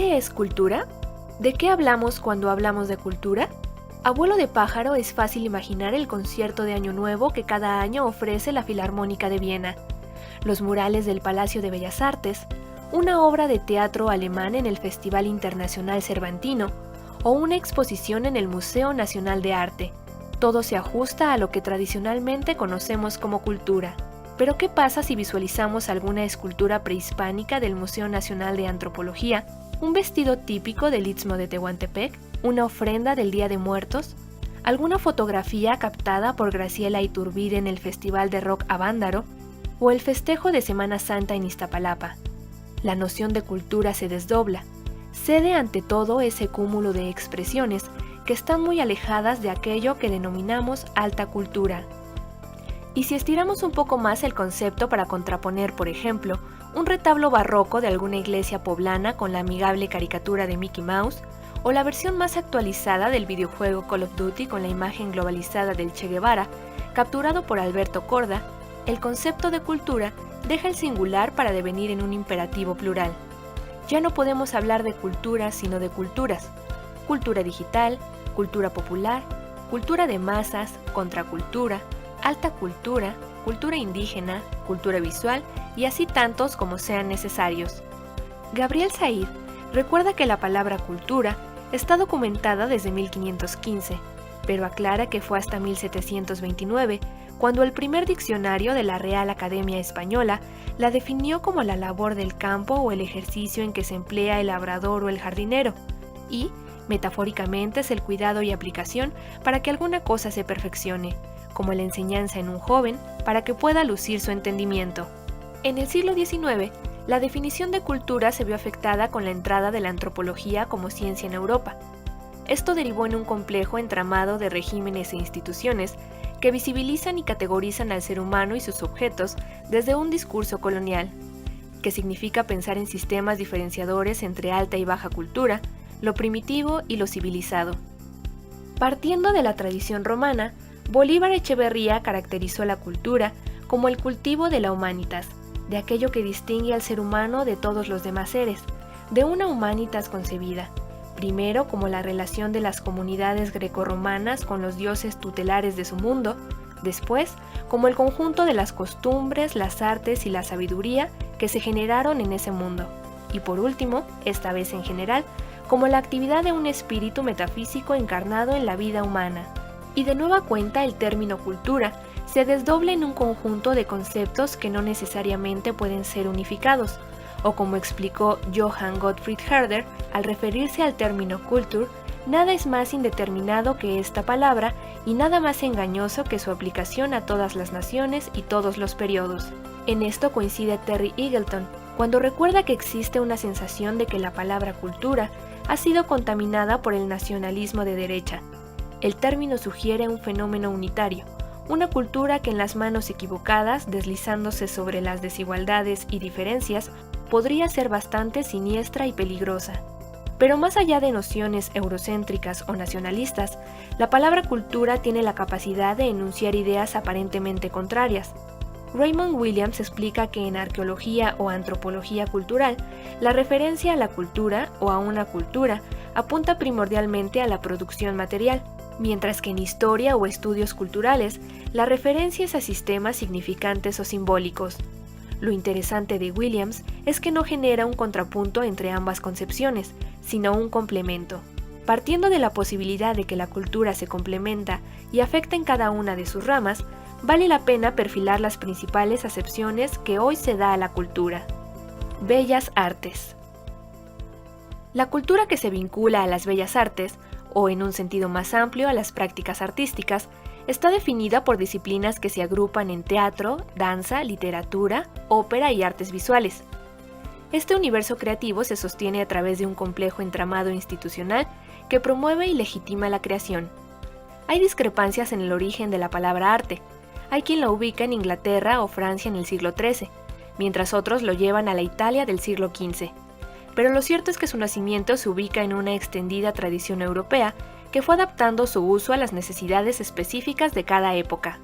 ¿Qué es cultura? ¿De qué hablamos cuando hablamos de cultura? A vuelo de pájaro es fácil imaginar el concierto de Año Nuevo que cada año ofrece la Filarmónica de Viena, los murales del Palacio de Bellas Artes, una obra de teatro alemán en el Festival Internacional Cervantino o una exposición en el Museo Nacional de Arte. Todo se ajusta a lo que tradicionalmente conocemos como cultura. Pero ¿qué pasa si visualizamos alguna escultura prehispánica del Museo Nacional de Antropología, un vestido típico del Istmo de Tehuantepec, una ofrenda del Día de Muertos, alguna fotografía captada por Graciela Iturbide en el Festival de Rock Avándaro o el festejo de Semana Santa en Iztapalapa? La noción de cultura se desdobla, cede ante todo ese cúmulo de expresiones que están muy alejadas de aquello que denominamos alta cultura. Y si estiramos un poco más el concepto para contraponer, por ejemplo, un retablo barroco de alguna iglesia poblana con la amigable caricatura de Mickey Mouse, o la versión más actualizada del videojuego Call of Duty con la imagen globalizada del Che Guevara, capturado por Alberto Corda, el concepto de cultura deja el singular para devenir en un imperativo plural. Ya no podemos hablar de cultura sino de culturas. Cultura digital, cultura popular, cultura de masas, contracultura, alta cultura, cultura indígena, cultura visual y así tantos como sean necesarios. Gabriel Said recuerda que la palabra cultura está documentada desde 1515, pero aclara que fue hasta 1729 cuando el primer diccionario de la Real Academia Española la definió como la labor del campo o el ejercicio en que se emplea el labrador o el jardinero, y, metafóricamente, es el cuidado y aplicación para que alguna cosa se perfeccione, como la enseñanza en un joven para que pueda lucir su entendimiento. En el siglo XIX, la definición de cultura se vio afectada con la entrada de la antropología como ciencia en Europa. Esto derivó en un complejo entramado de regímenes e instituciones que visibilizan y categorizan al ser humano y sus objetos desde un discurso colonial, que significa pensar en sistemas diferenciadores entre alta y baja cultura, lo primitivo y lo civilizado. Partiendo de la tradición romana, Bolívar Echeverría caracterizó la cultura como el cultivo de la humanitas, de aquello que distingue al ser humano de todos los demás seres, de una humanitas concebida, primero como la relación de las comunidades grecorromanas con los dioses tutelares de su mundo, después como el conjunto de las costumbres, las artes y la sabiduría que se generaron en ese mundo, y por último, esta vez en general, como la actividad de un espíritu metafísico encarnado en la vida humana. Y de nueva cuenta el término cultura se desdobla en un conjunto de conceptos que no necesariamente pueden ser unificados, o como explicó Johann Gottfried Herder al referirse al término Kultur, nada es más indeterminado que esta palabra y nada más engañoso que su aplicación a todas las naciones y todos los periodos. En esto coincide Terry Eagleton, cuando recuerda que existe una sensación de que la palabra cultura ha sido contaminada por el nacionalismo de derecha. El término sugiere un fenómeno unitario, una cultura que en las manos equivocadas, deslizándose sobre las desigualdades y diferencias, podría ser bastante siniestra y peligrosa. Pero más allá de nociones eurocéntricas o nacionalistas, la palabra cultura tiene la capacidad de enunciar ideas aparentemente contrarias. Raymond Williams explica que en arqueología o antropología cultural, la referencia a la cultura o a una cultura apunta primordialmente a la producción material, mientras que en historia o estudios culturales, la referencia es a sistemas significantes o simbólicos. Lo interesante de Williams es que no genera un contrapunto entre ambas concepciones, sino un complemento. Partiendo de la posibilidad de que la cultura se complementa y afecta en cada una de sus ramas, vale la pena perfilar las principales acepciones que hoy se da a la cultura. Bellas artes. La cultura que se vincula a las bellas artes, o en un sentido más amplio a las prácticas artísticas, está definida por disciplinas que se agrupan en teatro, danza, literatura, ópera y artes visuales. Este universo creativo se sostiene a través de un complejo entramado institucional que promueve y legitima la creación. Hay discrepancias en el origen de la palabra arte. Hay quien la ubica en Inglaterra o Francia en el siglo XIII, mientras otros lo llevan a la Italia del siglo XV. Pero lo cierto es que su nacimiento se ubica en una extendida tradición europea que fue adaptando su uso a las necesidades específicas de cada época.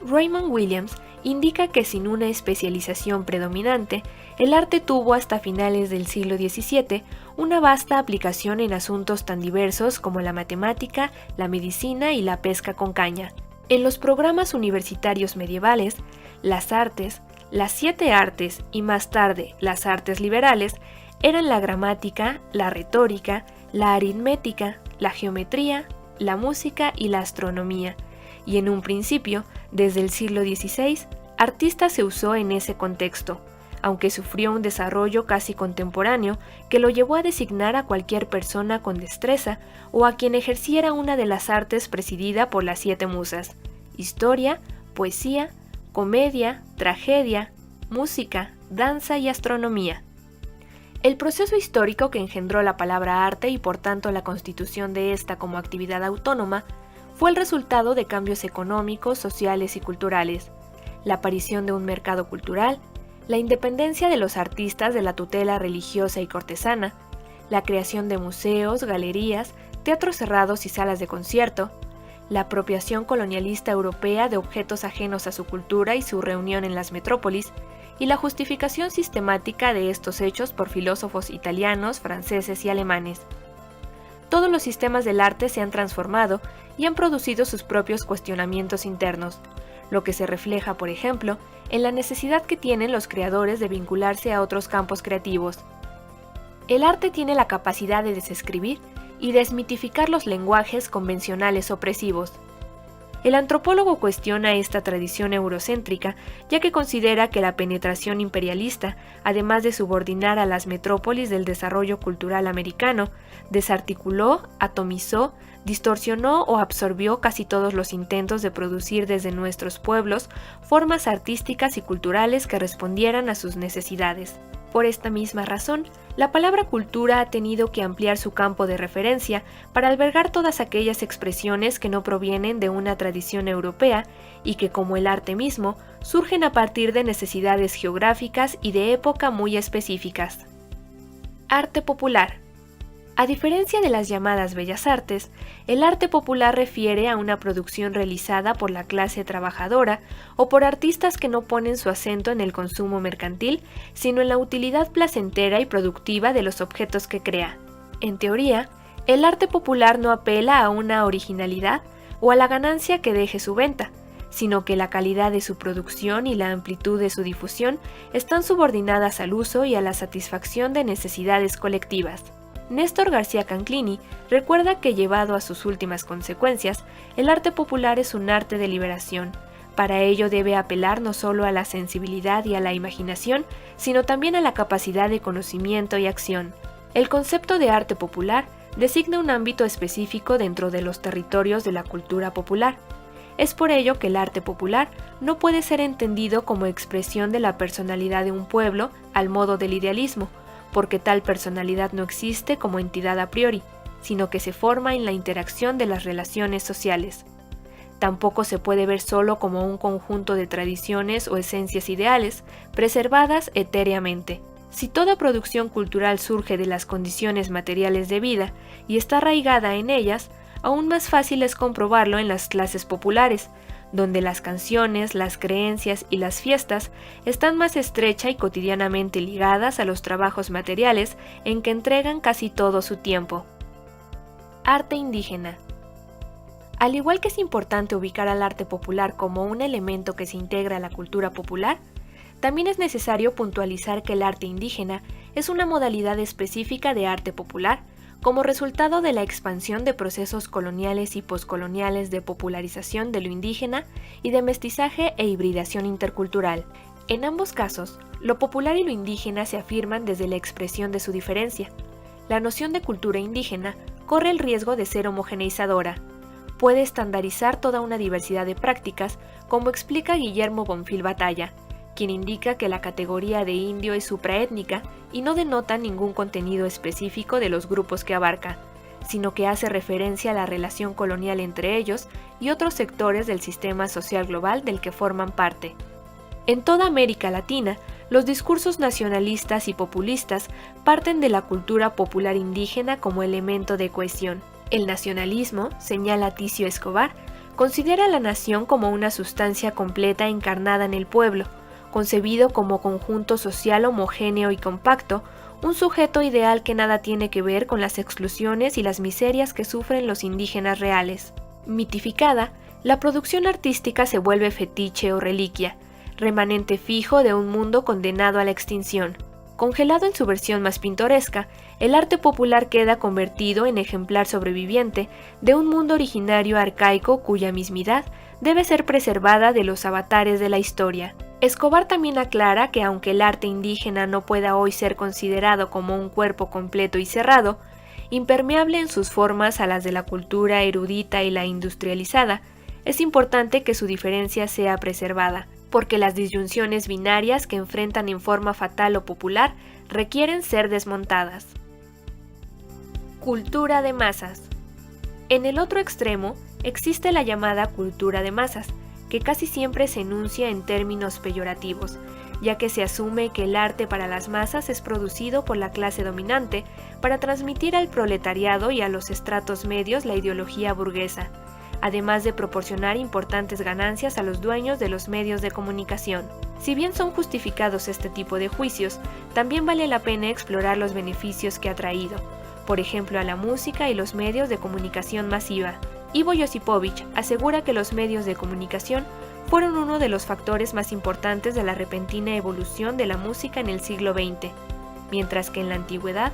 Raymond Williams indica que sin una especialización predominante, el arte tuvo hasta finales del siglo XVII una vasta aplicación en asuntos tan diversos como la matemática, la medicina y la pesca con caña. En los programas universitarios medievales, las artes, las 7 artes y más tarde las artes liberales eran la gramática, la retórica, la aritmética, la geometría, la música y la astronomía, y en un principio, desde el siglo XVI, artista se usó en ese contexto, aunque sufrió un desarrollo casi contemporáneo que lo llevó a designar a cualquier persona con destreza o a quien ejerciera una de las artes presidida por las 7 musas: historia, poesía, comedia, tragedia, música, danza y astronomía. El proceso histórico que engendró la palabra arte y por tanto la constitución de esta como actividad autónoma fue el resultado de cambios económicos, sociales y culturales, la aparición de un mercado cultural, la independencia de los artistas de la tutela religiosa y cortesana, la creación de museos, galerías, teatros cerrados y salas de concierto, la apropiación colonialista europea de objetos ajenos a su cultura y su reunión en las metrópolis, y la justificación sistemática de estos hechos por filósofos italianos, franceses y alemanes. Todos los sistemas del arte se han transformado y han producido sus propios cuestionamientos internos, lo que se refleja, por ejemplo, en la necesidad que tienen los creadores de vincularse a otros campos creativos. El arte tiene la capacidad de desescribir y desmitificar los lenguajes convencionales opresivos. El antropólogo cuestiona esta tradición eurocéntrica, ya que considera que la penetración imperialista, además de subordinar a las metrópolis del desarrollo cultural americano, desarticuló, atomizó, distorsionó o absorbió casi todos los intentos de producir desde nuestros pueblos formas artísticas y culturales que respondieran a sus necesidades. Por esta misma razón, la palabra cultura ha tenido que ampliar su campo de referencia para albergar todas aquellas expresiones que no provienen de una tradición europea y que, como el arte mismo, surgen a partir de necesidades geográficas y de época muy específicas. Arte popular. A diferencia de las llamadas bellas artes, el arte popular refiere a una producción realizada por la clase trabajadora o por artistas que no ponen su acento en el consumo mercantil, sino en la utilidad placentera y productiva de los objetos que crea. En teoría, el arte popular no apela a una originalidad o a la ganancia que deje su venta, sino que la calidad de su producción y la amplitud de su difusión están subordinadas al uso y a la satisfacción de necesidades colectivas. Néstor García Canclini recuerda que, llevado a sus últimas consecuencias, el arte popular es un arte de liberación. Para ello debe apelar no solo a la sensibilidad y a la imaginación, sino también a la capacidad de conocimiento y acción. El concepto de arte popular designa un ámbito específico dentro de los territorios de la cultura popular. Es por ello que el arte popular no puede ser entendido como expresión de la personalidad de un pueblo al modo del idealismo, porque tal personalidad no existe como entidad a priori, sino que se forma en la interacción de las relaciones sociales. Tampoco se puede ver solo como un conjunto de tradiciones o esencias ideales, preservadas etéreamente. Si toda producción cultural surge de las condiciones materiales de vida y está arraigada en ellas, aún más fácil es comprobarlo en las clases populares, donde las canciones, las creencias y las fiestas están más estrecha y cotidianamente ligadas a los trabajos materiales en que entregan casi todo su tiempo. Arte indígena. Al igual que es importante ubicar al arte popular como un elemento que se integra a la cultura popular, también es necesario puntualizar que el arte indígena es una modalidad específica de arte popular, como resultado de la expansión de procesos coloniales y poscoloniales de popularización de lo indígena y de mestizaje e hibridación intercultural. En ambos casos, lo popular y lo indígena se afirman desde la expresión de su diferencia. La noción de cultura indígena corre el riesgo de ser homogeneizadora. Puede estandarizar toda una diversidad de prácticas, como explica Guillermo Bonfil Batalla, quien indica que la categoría de indio es supraétnica y no denota ningún contenido específico de los grupos que abarca, sino que hace referencia a la relación colonial entre ellos y otros sectores del sistema social global del que forman parte. En toda América Latina, los discursos nacionalistas y populistas parten de la cultura popular indígena como elemento de cohesión. El nacionalismo, señala Ticio Escobar, Considera a la nación como una sustancia completa encarnada en el pueblo, concebido como conjunto social homogéneo y compacto, un sujeto ideal que nada tiene que ver con las exclusiones y las miserias que sufren los indígenas reales. Mitificada, la producción artística se vuelve fetiche o reliquia, remanente fijo de un mundo condenado a la extinción. Congelado en su versión más pintoresca, el arte popular queda convertido en ejemplar sobreviviente de un mundo originario arcaico cuya mismidad debe ser preservada de los avatares de la historia. Escobar también aclara que aunque el arte indígena no pueda hoy ser considerado como un cuerpo completo y cerrado, impermeable en sus formas a las de la cultura erudita y la industrializada, es importante que su diferencia sea preservada, porque las disyunciones binarias que enfrentan en forma fatal o popular requieren ser desmontadas. Cultura de masas. En el otro extremo existe la llamada cultura de masas, que casi siempre se enuncia en términos peyorativos, ya que se asume que el arte para las masas es producido por la clase dominante para transmitir al proletariado y a los estratos medios la ideología burguesa, además de proporcionar importantes ganancias a los dueños de los medios de comunicación. Si bien son justificados este tipo de juicios, también vale la pena explorar los beneficios que ha traído, por ejemplo a la música y los medios de comunicación masiva. Ivo Josipovich asegura que los medios de comunicación fueron uno de los factores más importantes de la repentina evolución de la música en el siglo XX, mientras que en la antigüedad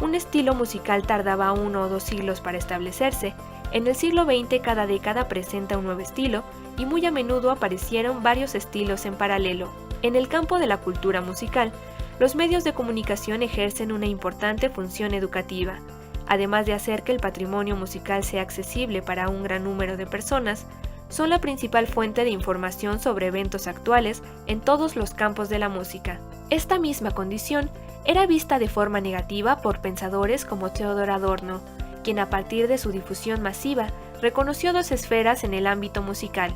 un estilo musical tardaba 1 o 2 siglos para establecerse. En el siglo XX cada década presenta un nuevo estilo y muy a menudo aparecieron varios estilos en paralelo. En el campo de la cultura musical, los medios de comunicación ejercen una importante función educativa. Además de hacer que el patrimonio musical sea accesible para un gran número de personas, son la principal fuente de información sobre eventos actuales en todos los campos de la música. Esta misma condición era vista de forma negativa por pensadores como Theodor Adorno, quien a partir de su difusión masiva reconoció 2 esferas en el ámbito musical,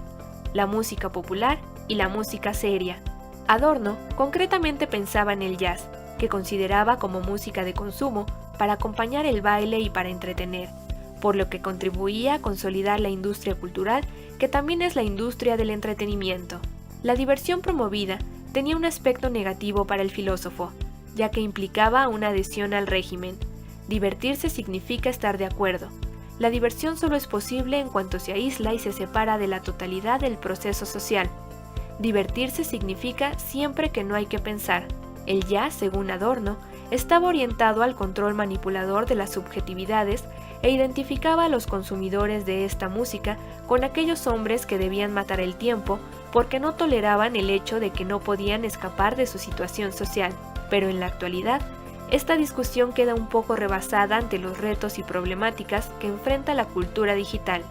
la música popular y la música seria. Adorno concretamente pensaba en el jazz, que consideraba como música de consumo para acompañar el baile y para entretener, por lo que contribuía a consolidar la industria cultural, que también es la industria del entretenimiento. La diversión promovida tenía un aspecto negativo para el filósofo, ya que implicaba una adhesión al régimen. Divertirse significa estar de acuerdo. La diversión solo es posible en cuanto se aísla y se separa de la totalidad del proceso social. Divertirse significa siempre que no hay que pensar. El jazz, según Adorno, estaba orientado al control manipulador de las subjetividades e identificaba a los consumidores de esta música con aquellos hombres que debían matar el tiempo porque no toleraban el hecho de que no podían escapar de su situación social. Pero en la actualidad, esta discusión queda un poco rebasada ante los retos y problemáticas que enfrenta la cultura digital.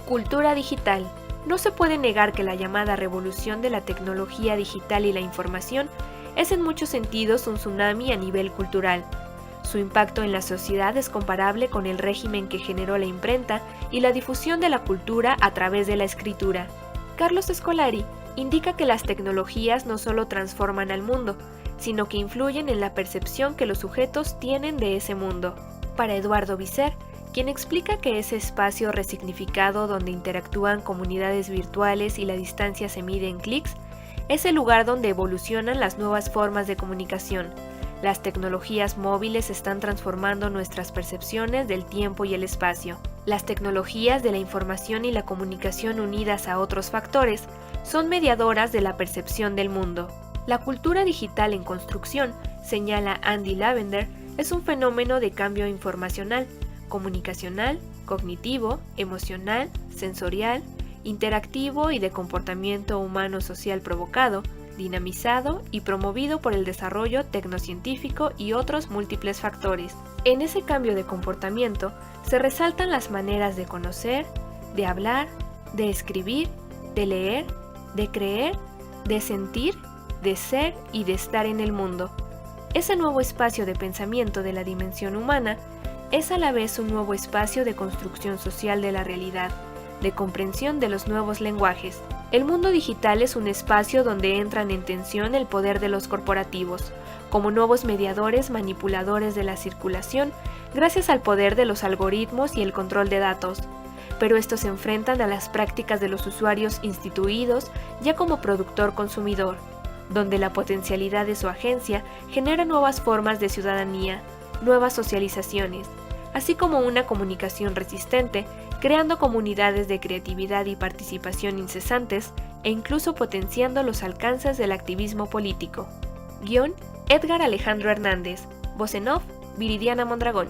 Cultura digital. No se puede negar que la llamada revolución de la tecnología digital y la información es en muchos sentidos un tsunami a nivel cultural. Su impacto en la sociedad es comparable con el régimen que generó la imprenta y la difusión de la cultura a través de la escritura. Carlos Scolari indica que las tecnologías no solo transforman al mundo, sino que influyen en la percepción que los sujetos tienen de ese mundo. Para Eduardo Visser, quien explica que ese espacio resignificado donde interactúan comunidades virtuales y la distancia se mide en clics, es el lugar donde evolucionan las nuevas formas de comunicación. Las tecnologías móviles están transformando nuestras percepciones del tiempo y el espacio. Las tecnologías de la información y la comunicación unidas a otros factores son mediadoras de la percepción del mundo. La cultura digital en construcción, señala Andy Lavender, es un fenómeno de cambio informacional, comunicacional, cognitivo, emocional, sensorial, interactivo y de comportamiento humano social provocado, dinamizado y promovido por el desarrollo tecnocientífico y otros múltiples factores. En ese cambio de comportamiento se resaltan las maneras de conocer, de hablar, de escribir, de leer, de creer, de sentir, de ser y de estar en el mundo. Ese nuevo espacio de pensamiento de la dimensión humana es a la vez un nuevo espacio de construcción social de la realidad, de comprensión de los nuevos lenguajes. El mundo digital es un espacio donde entran en tensión el poder de los corporativos, como nuevos mediadores manipuladores de la circulación, gracias al poder de los algoritmos y el control de datos. pero estos se enfrentan a las prácticas de los usuarios instituidos ya como productor-consumidor, donde la potencialidad de su agencia genera nuevas formas de ciudadanía, nuevas socializaciones, así como una comunicación resistente, creando comunidades de creatividad y participación incesantes e incluso potenciando los alcances del activismo político. Guión: Edgar Alejandro Hernández. Voz en off: Viridiana Mondragón.